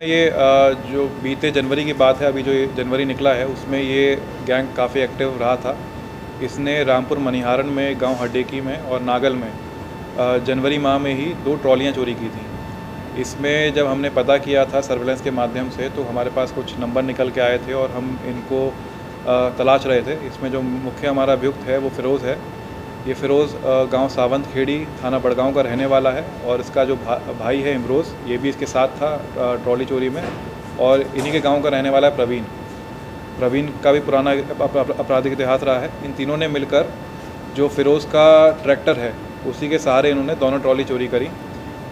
ये जो बीते जनवरी की बात है, अभी जो ये जनवरी निकला है उसमें ये गैंग काफ़ी एक्टिव रहा था। इसने रामपुर मनिहारन में, गांव हड्डेकी में और नागल में जनवरी माह में ही 2 ट्रॉलियां चोरी की थी। इसमें जब हमने पता किया था सर्विलेंस के माध्यम से, तो हमारे पास कुछ नंबर निकल के आए थे और हम इनको तलाश रहे थे। इसमें जो मुख्य हमारा अभियुक्त है वो फ़िरोज़ है। ये फ़िरोज़ गांव सावंत खेड़ी, थाना बड़गांव का रहने वाला है और इसका जो भाई है इमरोज़, ये भी इसके साथ था ट्रॉली चोरी में। और इन्हीं के गांव का रहने वाला है प्रवीण। प्रवीण का भी पुराना आपराधिक इतिहास रहा है। इन तीनों ने मिलकर जो फ़िरोज़ का ट्रैक्टर है उसी के सहारे इन्होंने दोनों ट्रॉली चोरी करी।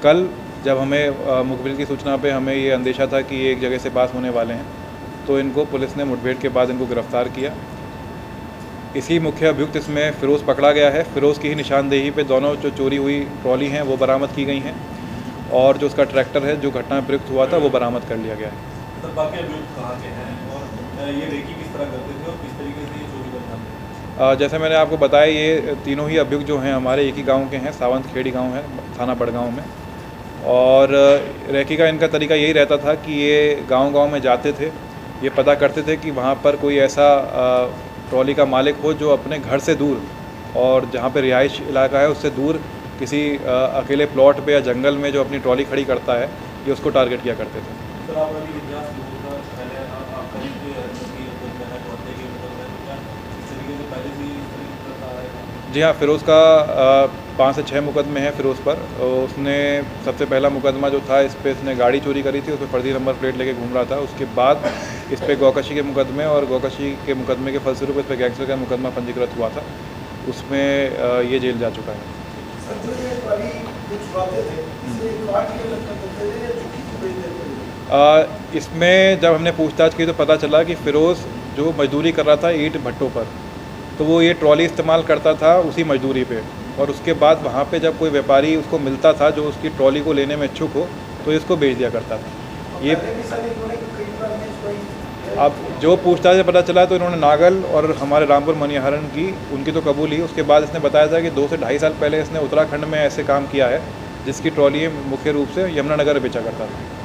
कल जब हमें मुखबिर की सूचना पे हमें ये अंदेशा था कि ये एक जगह से पास होने वाले हैं, तो इनको पुलिस ने मुठभेड़ के बाद इनको गिरफ़्तार किया। इसी मुख्य अभियुक्त इसमें फ़िरोज़ पकड़ा गया है। फ़िरोज़ की ही निशानदेही पे दोनों जो चोरी हुई ट्रॉली हैं वो बरामद की गई हैं और जो उसका ट्रैक्टर है जो घटना में प्रयुक्त हुआ था वो बरामद कर लिया गया है। सर, बाकी अभियुक्त कहाँ के हैं और ये रेकी किस तरह करते थे और किस तरीके से ये चोरी को अंजाम देते थे? जैसे मैंने आपको बताया, ये तीनों ही अभियुक्त जो हैं हमारे एक ही गांव के हैं, सावंत खेड़ी गांव है, थाना बड़गांव में। और रेकी का इनका तरीका यही रहता था कि ये गांव-गांव में जाते थे, ये पता करते थे कि वहाँ पर कोई ऐसा ट्रॉली का मालिक हो जो अपने घर से दूर और जहाँ पे रिहाइश इलाका है उससे दूर किसी अकेले प्लॉट पे या जंगल में जो अपनी ट्रॉली खड़ी करता है, ये उसको टारगेट किया करते थे। सर, आप अभी इतिहास पहले आपका इस तरीके से पहले भी करता है? जी हाँ, फ़िरोज़ का 5 से 6 मुकदमे हैं फ़िरोज़ पर। उसने सबसे पहला मुकदमा जो था, इस पे इसने गाड़ी चोरी करी थी, उस पर फर्जी नंबर प्लेट लेके घूम रहा था। उसके बाद इस पे गौकशी के मुकदमे और गौकशी के मुकदमे के फलस्वरूप इस पे गैंगस्टर का मुकदमा पंजीकृत हुआ था। उसमें ये जेल जा चुका है। इसमें जब हमने पूछताछ की तो पता चला कि फ़िरोज़ जो मजदूरी कर रहा था ईंट भट्टों पर, तो वो ये ट्रॉली इस्तेमाल करता था उसी मजदूरी पे। और उसके बाद वहाँ पे जब कोई व्यापारी उसको मिलता था जो उसकी ट्रॉली को लेने में इच्छुक हो, तो इसको बेच दिया करता था। ये अब जो पूछताछ से पता चला तो इन्होंने नागल और हमारे रामपुर मनिहारन की, उनकी तो कबूल ही। उसके बाद इसने बताया था कि 2 से ढाई साल पहले इसने उत्तराखंड में ऐसे काम किया है जिसकी ट्रॉली मुख्य रूप से यमुनानगर बेचा करता था।